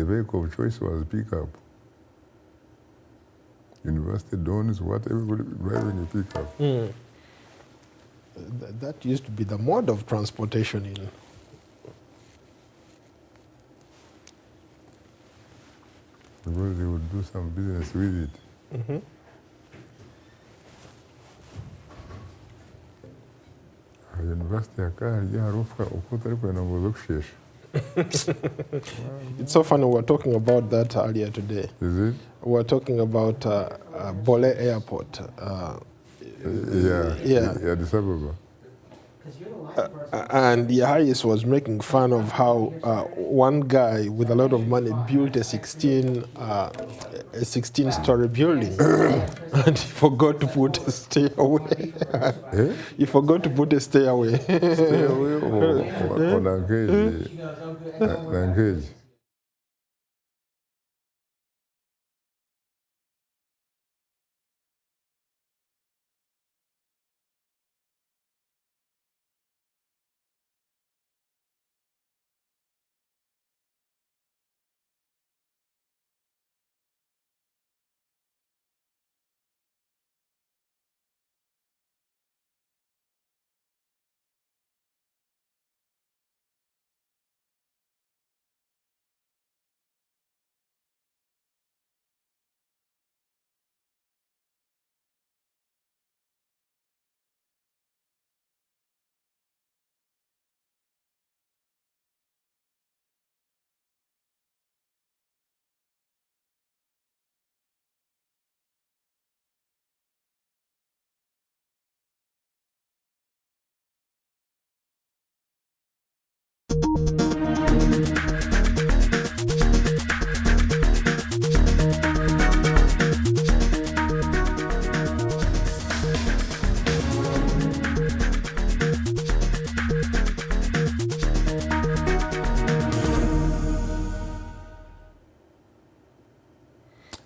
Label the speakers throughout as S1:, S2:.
S1: the vehicle of choice was pickup. University dorms, what, everybody driving a pickup.
S2: That used to be the mode of transportation in.
S1: Because they would do some business with it. University
S2: It's so funny, we were talking about that earlier today.
S1: Is it?
S2: We were talking about Bole Airport.
S1: Yeah, Addis Ababa.
S2: And Yahis was making fun of how one guy with a lot of money built a 16-story building, and he forgot to put a stairway. He forgot to put a stairway.
S1: Stairway or Langage?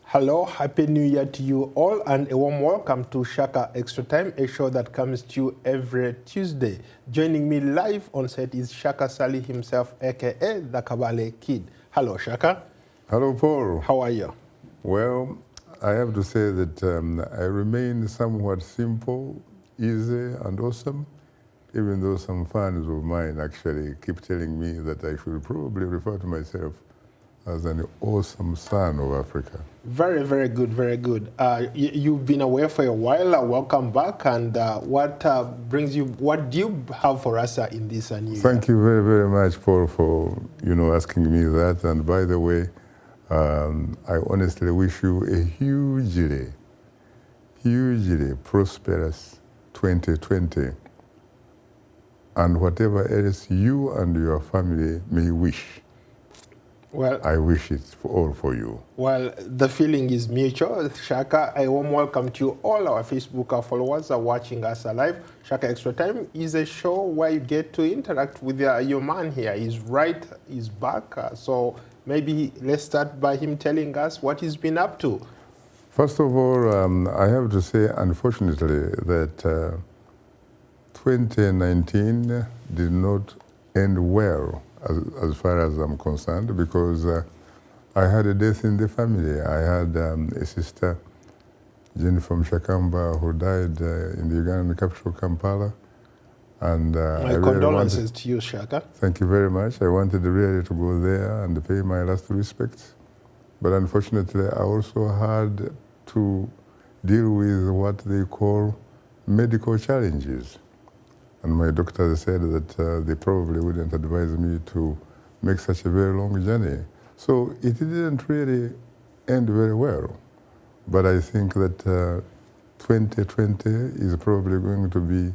S2: Hello, Happy New Year to you all, and a warm welcome to Shaka Extra Time, a show that comes to you every Tuesday. Joining me live on set is Shaka Sali himself, aka the Kabale Kid. Hello, Shaka.
S1: Hello, Paul.
S2: How are you?
S1: Well, I have to say that I remain somewhat simple, easy, and awesome, even though some fans of mine actually keep telling me that I should probably refer to myself as an awesome son of Africa.
S2: Very, very good, very good. You've been away for a while. Welcome back. And what brings you? What do you have for us in this new year?
S1: Thank you very, very much, Paul, for asking me that. And by the way, I honestly wish you a hugely prosperous 2020, and whatever else you and your family may wish.
S2: Well,
S1: I wish it all for you.
S2: Well, the feeling is mutual. Shaka, a warm welcome to all our Facebook followers are watching us live. Shaka Extra Time is a show where you get to interact with your man here. He's back. So maybe let's start by him telling us what he's been up to.
S1: First of all, I have to say, unfortunately, that 2019 did not end well as far as I'm concerned, because I had a death in the family. I had a sister, Jenny from Shakamba, who died in the Ugandan capital, Kampala. And
S2: my condolences to you, Shaka.
S1: Thank you very much. I wanted really to go there and pay my last respects. But unfortunately, I also had to deal with what they call medical challenges. And my doctor said that they probably wouldn't advise me to make such a very long journey. So it didn't really end very well. But I think that 2020 is probably going to be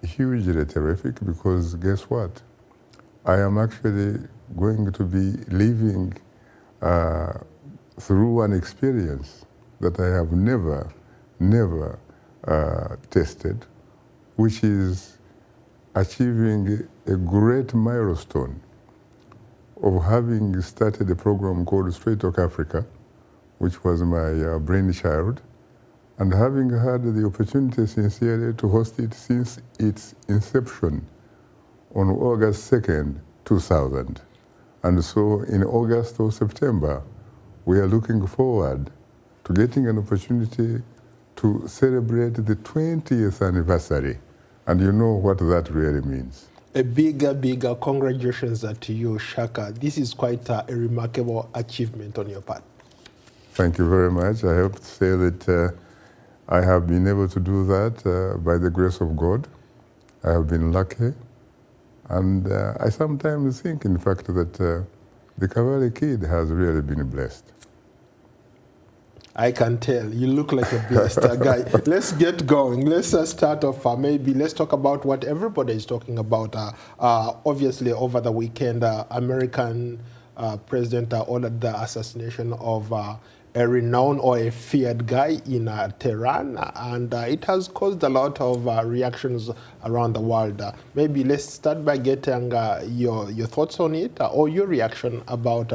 S1: hugely terrific, because guess what? I am actually going to be living through an experience that I have never tested, which is achieving a great milestone of having started a program called Straight Talk Africa, which was my brainchild, and having had the opportunity sincerely to host it since its inception on August 2nd, 2000. And so in August or September, we are looking forward to getting an opportunity to celebrate the 20th anniversary. And you know what that really means.
S2: A bigger congratulations to you, Shaka. This is quite a remarkable achievement on your part.
S1: Thank you very much. I have to say that I have been able to do that by the grace of God. I have been lucky. And I sometimes think, in fact, that the Cavalry Kid has really been blessed.
S2: I can tell. You look like a blessed guy. Let's get going. Let's start off. Maybe let's talk about what everybody is talking about. Obviously, over the weekend, American president ordered the assassination of a renowned or a feared guy in Tehran, and it has caused a lot of reactions around the world. Maybe let's start by getting your thoughts on it, or your reaction about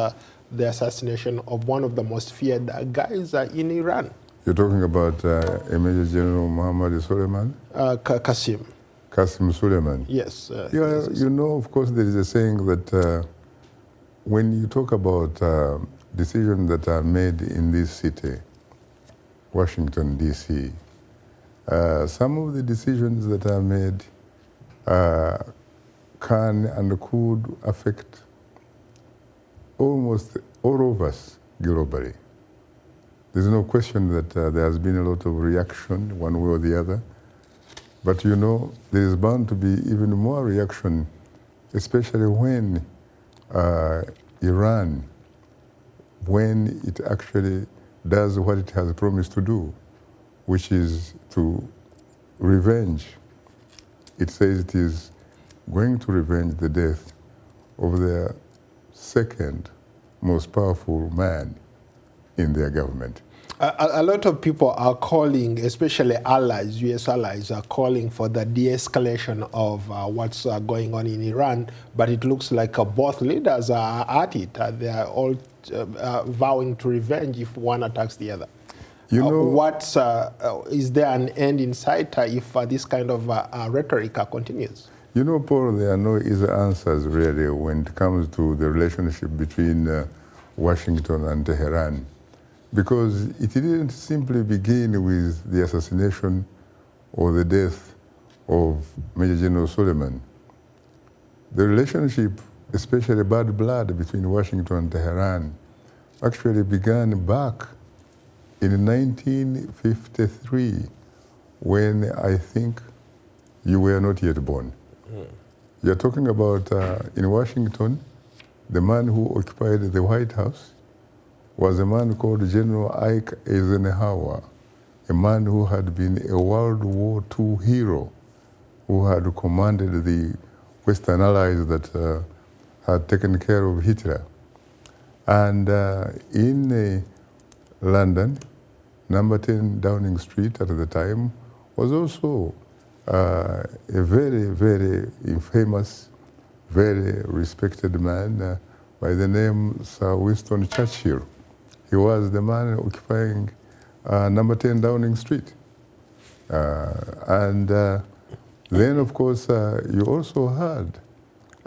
S2: the assassination of one of the most feared guys in Iran.
S1: You're talking about Major General Mohammad Suleiman?
S2: Qasim.
S1: Qasim Suleiman.
S2: Yes.
S1: You know, of course, there is a saying that when you talk about decisions that are made in this city, Washington, D.C., some of the decisions that are made can and could affect almost all of us globally. There's no question that there has been a lot of reaction one way or the other. But you know, there is bound to be even more reaction, especially when Iran, when it actually does what it has promised to do, which is to revenge. It says it is going to revenge the death of their second most powerful man in their government.
S2: A lot of people are calling, especially allies, U.S. allies, are calling for the de-escalation of what's going on in Iran, but it looks like both leaders are at it. They are all vowing to revenge if one attacks the other.
S1: You know,
S2: is there an end in sight if this kind of rhetoric continues?
S1: You know, Paul, there are no easy answers really when it comes to the relationship between Washington and Tehran, because it didn't simply begin with the assassination or the death of Major General Suleiman. The relationship, especially bad blood between Washington and Tehran, actually began back in 1953, when I think you were not yet born. You're talking about in Washington, the man who occupied the White House was a man called General Ike Eisenhower, a man who had been a World War II hero, who had commanded the Western allies that had taken care of Hitler. And in London, number 10 Downing Street at the time was also a very, very famous, very respected man by the name Sir Winston Churchill. He was the man occupying number 10 Downing Street. And then, of course, you also had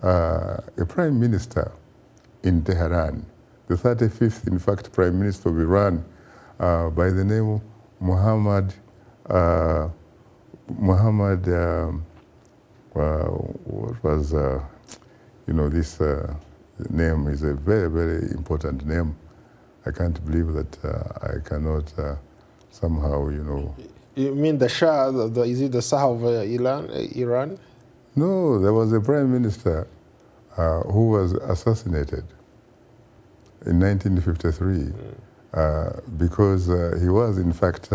S1: a prime minister in Tehran, the 35th, in fact, prime minister of Iran, by the name Mohammad, what was, you know, this name is a very, very important name. I can't believe that I cannot somehow, you know.
S2: You mean the Shah, is it the Shah of Iran?
S1: No, there was a prime minister who was assassinated in 1953 because he was, in fact,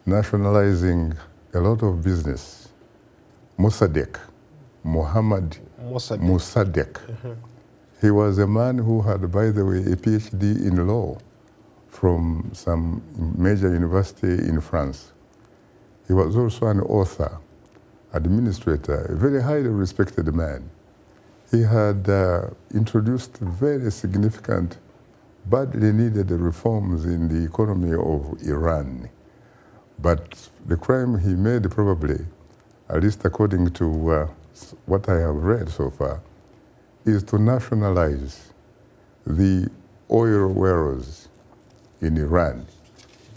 S1: nationalizing a lot of business. Mossadegh, Mohammad Mossadegh. He was a man who had, by the way, a PhD in law from some major university in France. He was also an author, administrator, a very highly respected man. He had introduced very significant, badly needed reforms in the economy of Iran. But the crime he made probably, at least according to what I have read so far, is to nationalize the oil wells in Iran,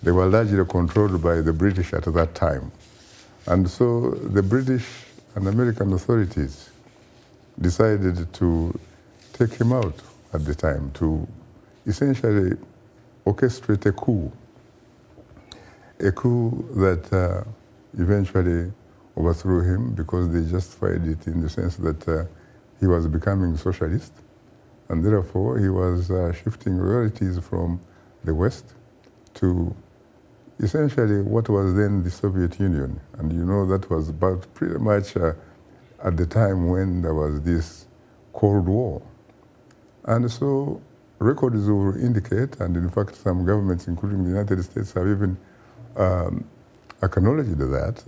S1: they were largely controlled by the British at that time. And so the British and American authorities decided to take him out at the time to essentially orchestrate a coup that eventually overthrew him because they justified it in the sense that he was becoming socialist, and therefore he was shifting royalties from the West to essentially what was then the Soviet Union. And you know that was about pretty much at the time when there was this Cold War. And so records will indicate, and in fact some governments, including the United States, have even acknowledged that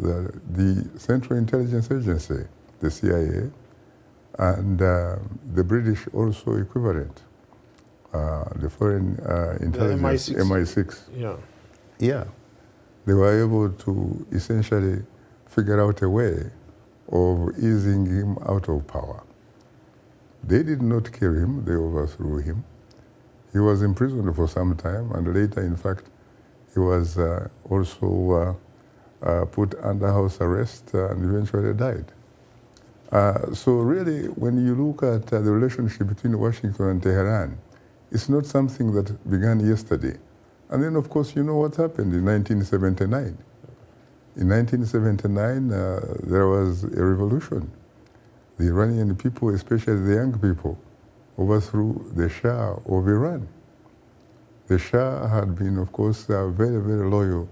S1: the Central Intelligence Agency, the CIA, and the British also equivalent, the Foreign Intelligence,
S2: the
S1: MI6.
S2: Yeah.
S1: Yeah. They were able to essentially figure out a way of easing him out of power. They did not kill him, they overthrew him. He was imprisoned for some time, and later, in fact, he was also put under house arrest and eventually died. So really, when you look at the relationship between Washington and Tehran, it's not something that began yesterday. And then, of course, you know what happened in 1979. In 1979, there was a revolution. The Iranian people, especially the young people, overthrew the Shah of Iran. The Shah had been, of course, very, very loyal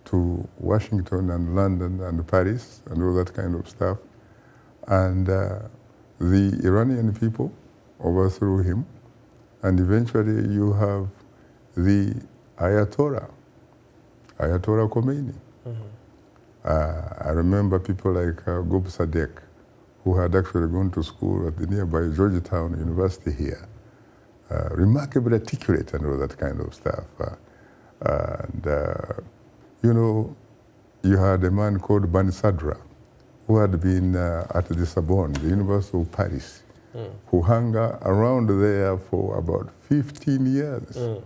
S1: to Washington and London and Paris and all that kind of stuff. And the Iranian people overthrew him. And eventually you have the Ayatollah Khomeini. I remember people like Gub Sadek, who had actually gone to school at the nearby Georgetown University here. Remarkably articulate and all that kind of stuff. You know, you had a man called Bani Sadra, who had been at the Sorbonne, the University of Paris, who hung around there for about 15 years,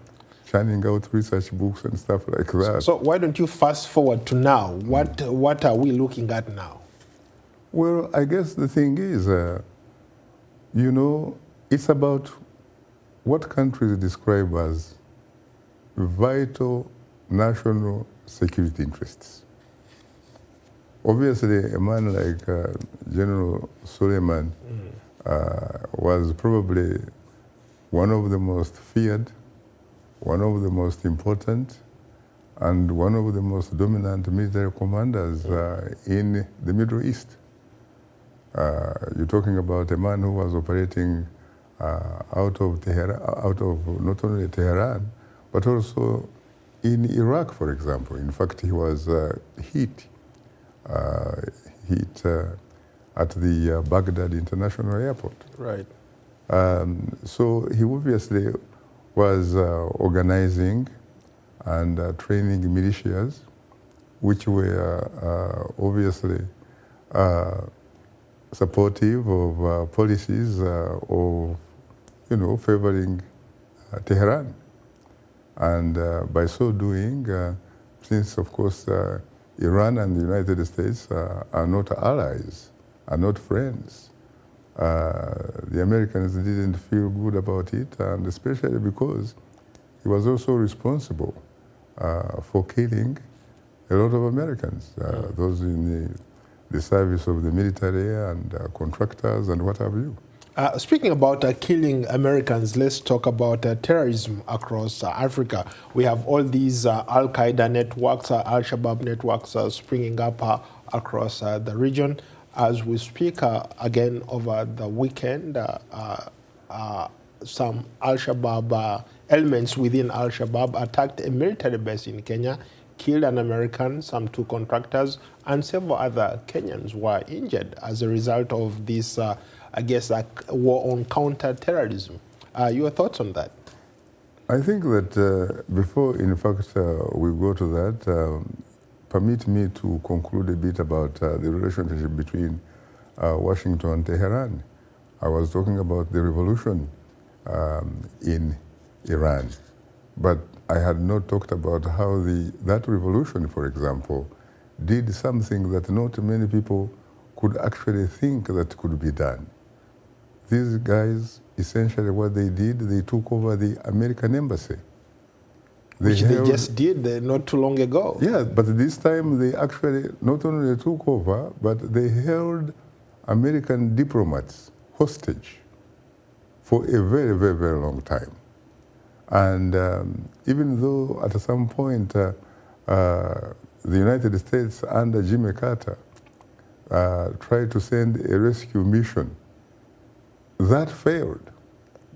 S1: churning out research books and stuff like that.
S2: So why don't you fast forward to now? What are we looking at now?
S1: Well, I guess the thing is, you know, it's about what countries describe as vital national security interests. Obviously, a man like General Suleiman was probably one of the most feared, one of the most important, and one of the most dominant military commanders in the Middle East. You're talking about a man who was operating out of Tehran, out of not only Tehran, but also in Iraq, for example. In fact, he was hit at the Baghdad International Airport.
S2: Right.
S1: So he obviously was organizing and training militias, which were obviously supportive of policies of, you know, favoring Tehran. And by so doing, since of course Iran and the United States are not allies, are not friends, the Americans didn't feel good about it, and especially because he was also responsible for killing a lot of Americans, those in the service of the military and contractors and what have you.
S2: Speaking about killing Americans, let's talk about terrorism across Africa. We have all these Al-Qaeda networks, Al-Shabaab networks springing up across the region. As we speak, again, over the weekend, some Al-Shabaab elements within Al-Shabaab attacked a military base in Kenya, killed an American, some 2 contractors, and several other Kenyans were injured as a result of this, I guess, war on counter-terrorism. Your thoughts on that?
S1: I think that before, in fact, we go to that, permit me to conclude a bit about the relationship between Washington and Tehran. I was talking about the revolution in Iran. But I had not talked about how that revolution, for example, did something that not many people could actually think that could be done. These guys, essentially what they did, they took over the American embassy.
S2: Which they just did not too long ago.
S1: Yeah, but this time they actually not only took over, but they held American diplomats hostage for a very, very, very long time. And even though at some point the United States under Jimmy Carter tried to send a rescue mission, that failed.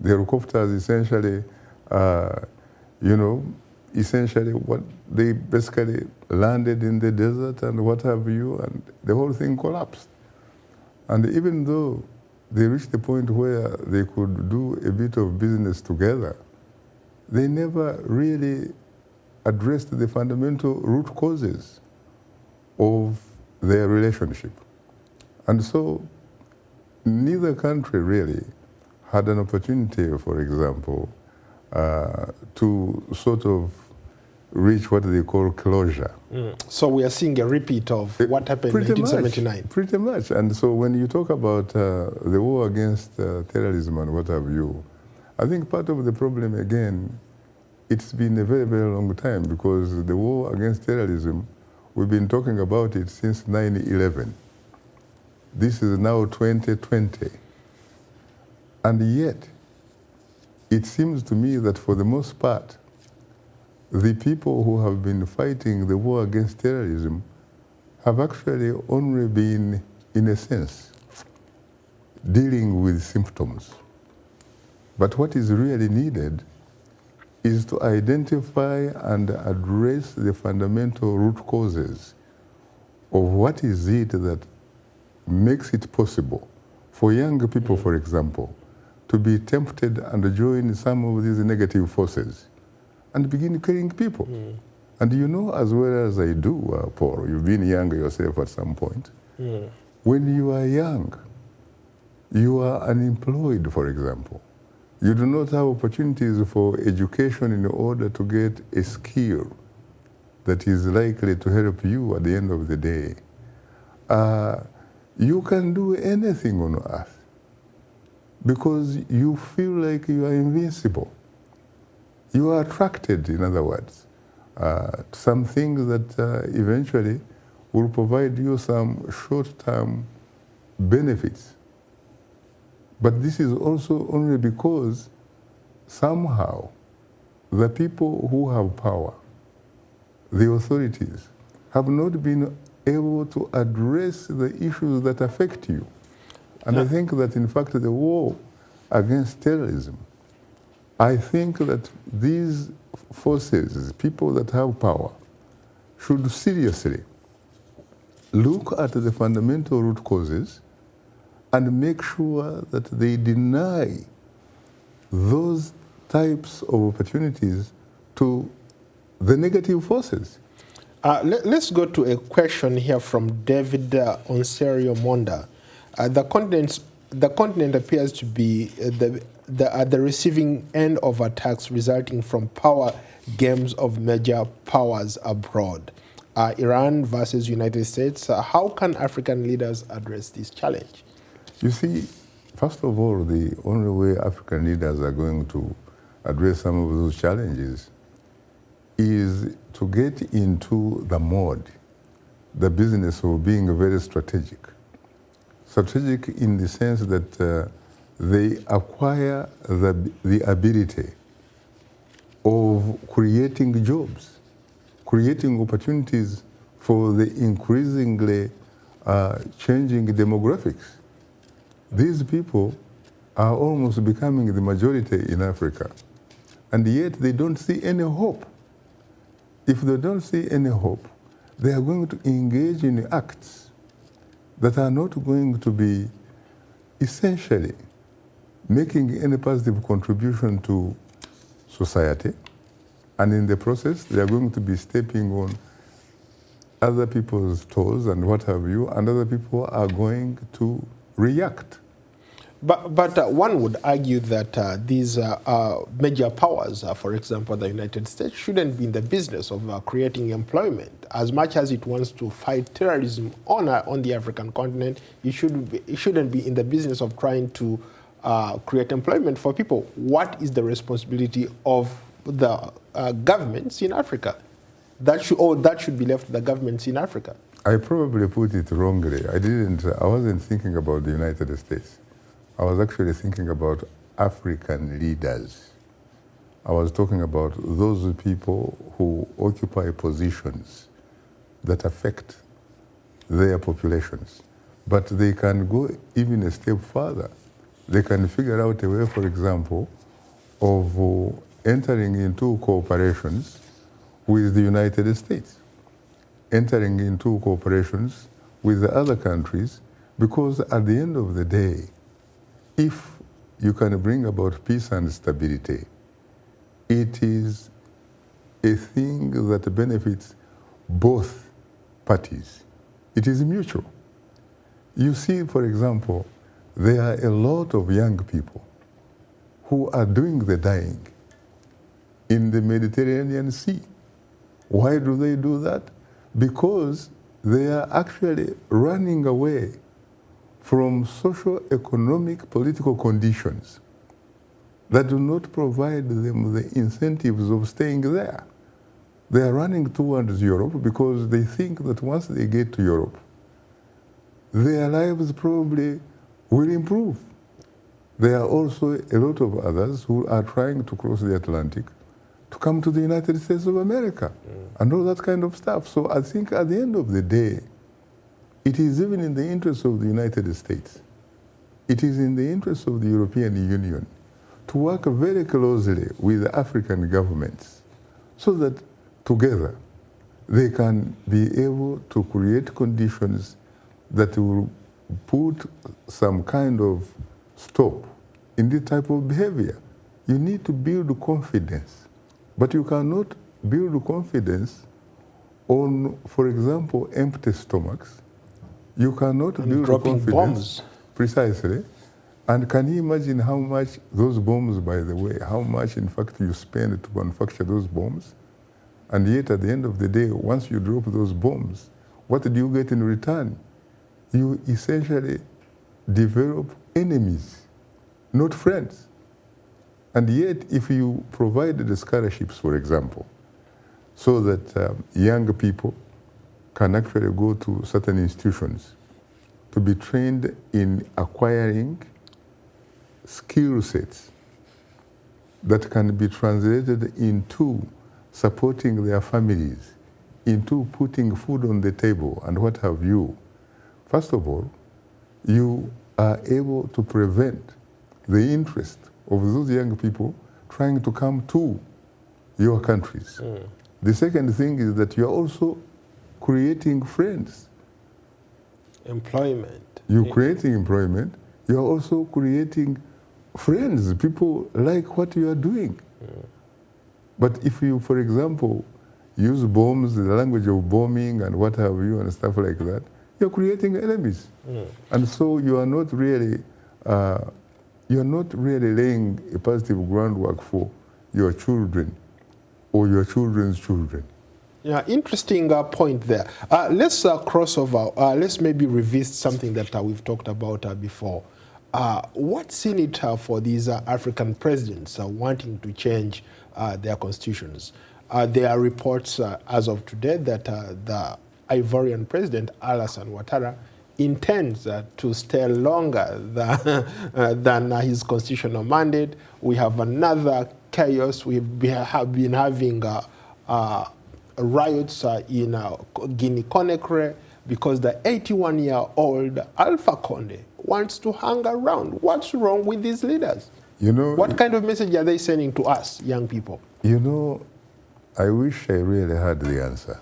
S1: The helicopters essentially, essentially what they basically landed in the desert and what have you, and the whole thing collapsed. And even though they reached the point where they could do a bit of business together, they never really addressed the fundamental root causes of their relationship. And so neither country really had an opportunity, for example, to sort of reach what they call closure.
S2: So we are seeing a repeat of what happened in 1979.
S1: Pretty much. And so when you talk about the war against terrorism and what have you, I think part of the problem, again, it's been a very, very long time, because the war against terrorism, we've been talking about it since 9/11. This is now 2020. And yet, it seems to me that for the most part, the people who have been fighting the war against terrorism have actually only been, in a sense, dealing with symptoms. But what is really needed is to identify and address the fundamental root causes of what is it that makes it possible for young people, for example, to be tempted and join some of these negative forces and begin killing people. And you know as well as I do, Paul, you've been young yourself at some point. When you are young, you are unemployed, for example. You do not have opportunities for education in order to get a skill that is likely to help you at the end of the day. You can do anything on earth because you feel like you are invincible. You are attracted, in other words, to some things that eventually will provide you some short-term benefits. But this is also only because somehow the people who have power, the authorities, have not been able to address the issues that affect you. And I think that, in fact, the war against terrorism, I think that these forces, people that have power, should seriously look at the fundamental root causes and make sure that they deny those types of opportunities to the negative forces.
S2: Let's go to a question here from David Onserio Monda. The continent appears to be at the receiving end of attacks resulting from power games of major powers abroad. Iran versus United States. How can African leaders address this challenge?
S1: You see, first of all, the only way African leaders are going to address some of those challenges is to get into the mode, the business of being very strategic. Strategic in the sense that they acquire the ability of creating jobs, creating opportunities for the increasingly changing demographics. These people are almost becoming the majority in Africa, and yet they don't see any hope. If they don't see any hope, they are going to engage in acts that are not going to be essentially making any positive contribution to society, and in the process, they are going to be stepping on other people's toes and what have you, and other people are going to react.
S2: But one would argue that these major powers, for example, the United States, shouldn't be in the business of creating employment. As much as it wants to fight terrorism on the African continent, it shouldn't be in the business of trying to create employment for people. What is the responsibility of the governments in Africa? That should be left to the governments in Africa.
S1: I probably put it wrongly. I wasn't thinking about the United States. I was actually thinking about African leaders. I was talking about those people who occupy positions that affect their populations. But they can go even a step further. They can figure out a way, for example, of entering into cooperations with the United States, entering into cooperations with the other countries, because at the end of the day, if you can bring about peace and stability, it is a thing that benefits both parties. It is mutual. You see, for example, there are a lot of young people who are doing the dying in the Mediterranean Sea. Why do they do that? Because they are actually running away from socio-economic political conditions that do not provide them the incentives of staying there. They are running towards Europe because they think that once they get to Europe, their lives probably will improve. There are also a lot of others who are trying to cross the Atlantic to come to the United States of America and all that kind of stuff. So I think at the end of the day, it is even in the interest of the United States, it is in the interest of the European Union to work very closely with African governments so that together they can be able to create conditions that will put some kind of stop in this type of behavior. You need to build confidence, but you cannot build confidence on, for example, empty stomachs. You cannot build confidence.
S2: Bombs.
S1: Precisely. And can you imagine how much those bombs, by the way, how much in fact you spend to manufacture those bombs? And yet at the end of the day, once you drop those bombs, what do you get in return? You essentially develop enemies, not friends. And yet, if you provide the scholarships, for example, so that young people can actually go to certain institutions to be trained in acquiring skill sets that can be translated into supporting their families, into putting food on the table and what have you. First of all, you are able to prevent the interest of those young people trying to come to your countries. The second thing is that you are also creating friends.
S2: Employment.
S1: You're creating employment. You're also creating friends. People like what you are doing. But if you, for example, use bombs, the language of bombing and what have you and stuff like that, you're creating enemies. And so you are not really laying a positive groundwork for your children or your children's children.
S2: Yeah, interesting point there. Let's cross over. Let's maybe revisit something that we've talked about before. What's in it for these African presidents wanting to change their constitutions? There are reports as of today that the Ivorian president, Alassane Ouattara, intends to stay longer than his constitutional mandate. We have another chaos. We have been having riots in Guinea-Conakry because the 81-year-old Alpha Conde wants to hang around. What's wrong with these leaders?
S1: You know,
S2: what kind of message are they sending to us, young people?
S1: You know, I wish I really had the answer,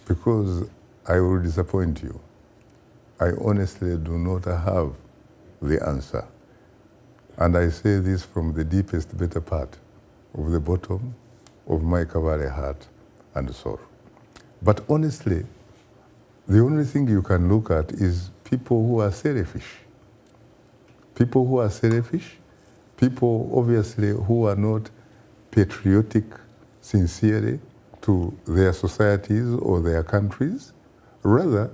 S1: because I will disappoint you. I honestly do not have the answer. And I say this from the deepest, better part of the bottom of my Kavare heart and soul. But honestly, the only thing you can look at is people who are selfish. people who are selfish, people obviously who are not patriotic sincerely to their societies or their countries, rather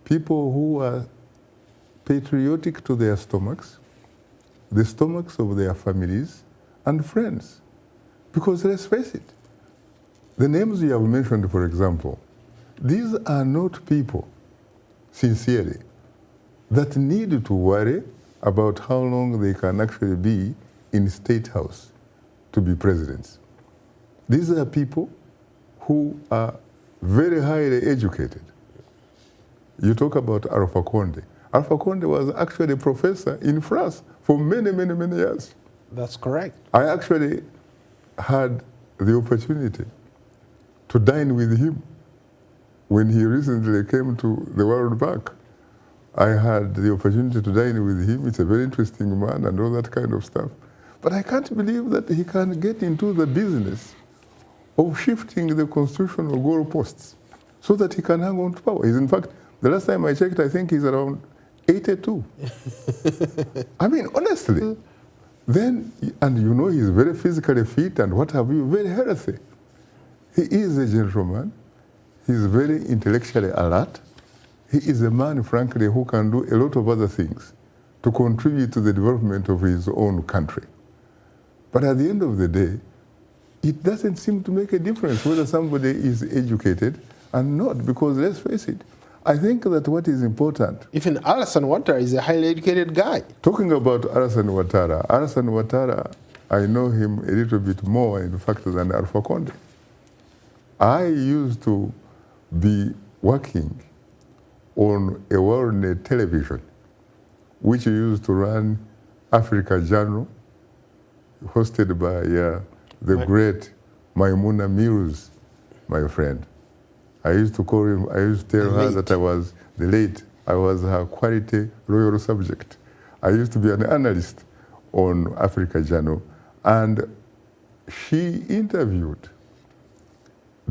S1: people who are patriotic to their stomachs, the stomachs of their families and friends. Because let's face it, the names you have mentioned, for example, these are not people, sincerely, that need to worry about how long they can actually be in State House to be presidents. These are people who are very highly educated. You talk about Alpha Conde. Alpha Conde was actually a professor in France for many, many, many years.
S2: That's correct.
S1: I actually had the opportunity to dine with him when he recently came to the World Bank. I had the opportunity to dine with him. It's a very interesting man and all that kind of stuff. But I can't believe that he can get into the business of shifting the constitutional goalposts so that he can hang on to power. He's, in fact, the last time I checked, I think he's around 82. I mean, honestly. Then, and you know, he's very physically fit and what have you, very healthy. He is a gentleman. He's very intellectually alert. He is a man, frankly, who can do a lot of other things to contribute to the development of his own country. But at the end of the day, it doesn't seem to make a difference whether somebody is educated and not, because let's face it, I think that what is important...
S2: Even Alassane Ouattara is a highly educated guy.
S1: Talking about Alassane Ouattara, I know him a little bit more, in fact, than Alpha Conde. I used to be working on a world television, which used to run Africa Journal, hosted by the great Maimouna Mills, my friend. I used to call him, I used to tell her that I was I was her quality royal subject. I used to be an analyst on Africa Journal, and she interviewed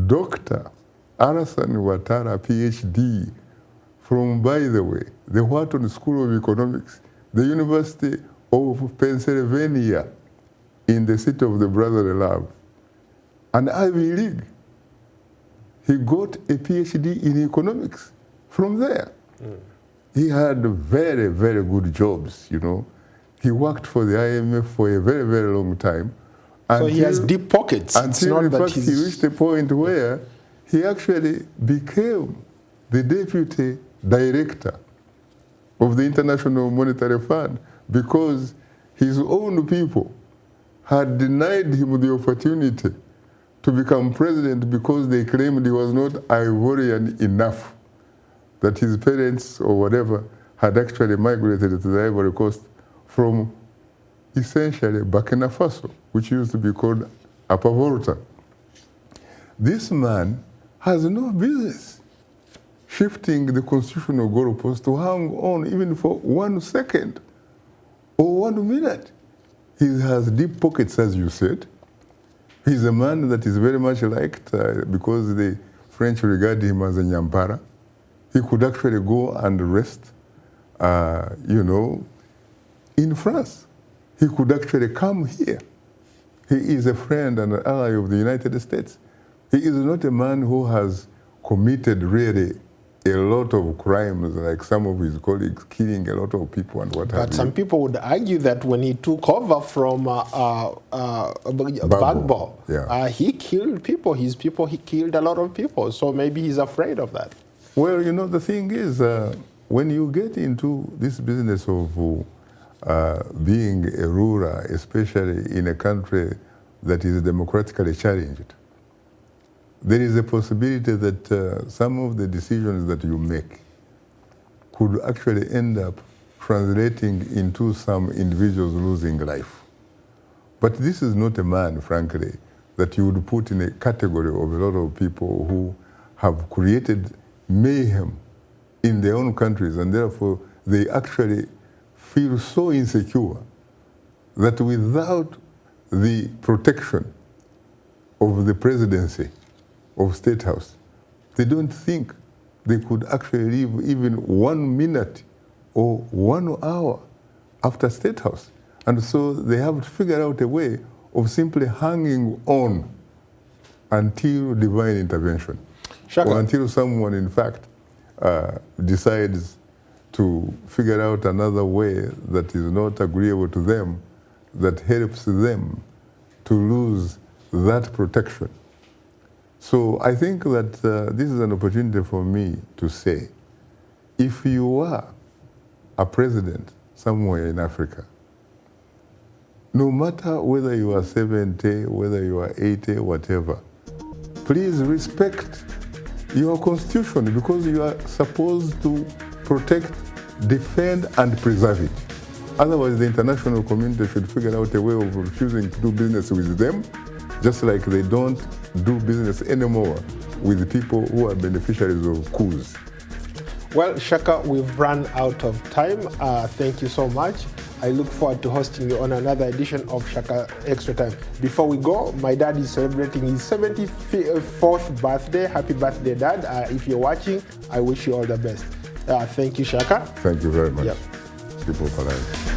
S1: Dr. Alassane Ouattara, PhD, from, by the way, the Wharton School of Economics, the University of Pennsylvania, in the city of the brotherly love, an Ivy League. He got a PhD in economics from there. He had very, very good jobs, you know. He worked for the IMF for a very, very long time.
S2: So he has deep pockets.
S1: Until, in fact, he reached a point where he actually became the deputy director of the International Monetary Fund because his own people had denied him the opportunity to become president because they claimed he was not Ivorian enough, that his parents or whatever had actually migrated to the Ivory Coast from essentially Burkina Faso, which used to be called Upper Volta. This man has no business shifting the constitutional goalpost to hang on even for 1 second or 1 minute. He has deep pockets, as you said. He's a man that is very much liked because the French regard him as a Nyampara. He could actually go and rest, you know, in France. He could actually come here. He is a friend and an ally of the United States. He is not a man who has committed really a lot of crimes like some of his colleagues, killing a lot of people and what have you.
S2: But some people would argue that when he took over from Gbagbo, he killed people. He killed a lot of people. So maybe he's afraid of that.
S1: Well, you know, the thing is, when you get into this business of being a ruler, especially in a country that is democratically challenged, there is a possibility that some of the decisions that you make could actually end up translating into some individuals losing life. But this is not a man, frankly, that you would put in a category of a lot of people who have created mayhem in their own countries, and therefore they actually feel so insecure that without the protection of the presidency, of State House, they don't think they could actually live even 1 minute or 1 hour after State House. And so they have to figure out a way of simply hanging on until divine intervention.
S2: Shaka.
S1: Or until someone, in fact, decides to figure out another way that is not agreeable to them, that helps them to lose that protection. So I think that this is an opportunity for me to say, if you are a president somewhere in Africa, no matter whether you are 70, whether you are 80, whatever, please respect your constitution, because you are supposed to protect, defend, and preserve it. Otherwise, the international community should figure out a way of refusing to do business with them, just like they don't do business anymore with people who are beneficiaries of coups.
S2: Well, Shaka, we've run out of time. Thank you so much. I look forward to hosting you on another edition of Shaka Extra Time. Before we go, my dad is celebrating his 74th birthday. Happy birthday, Dad. If you're watching, I wish you all the best. Thank you, Shaka.
S1: Thank you very much.
S2: Yep.
S1: People for life.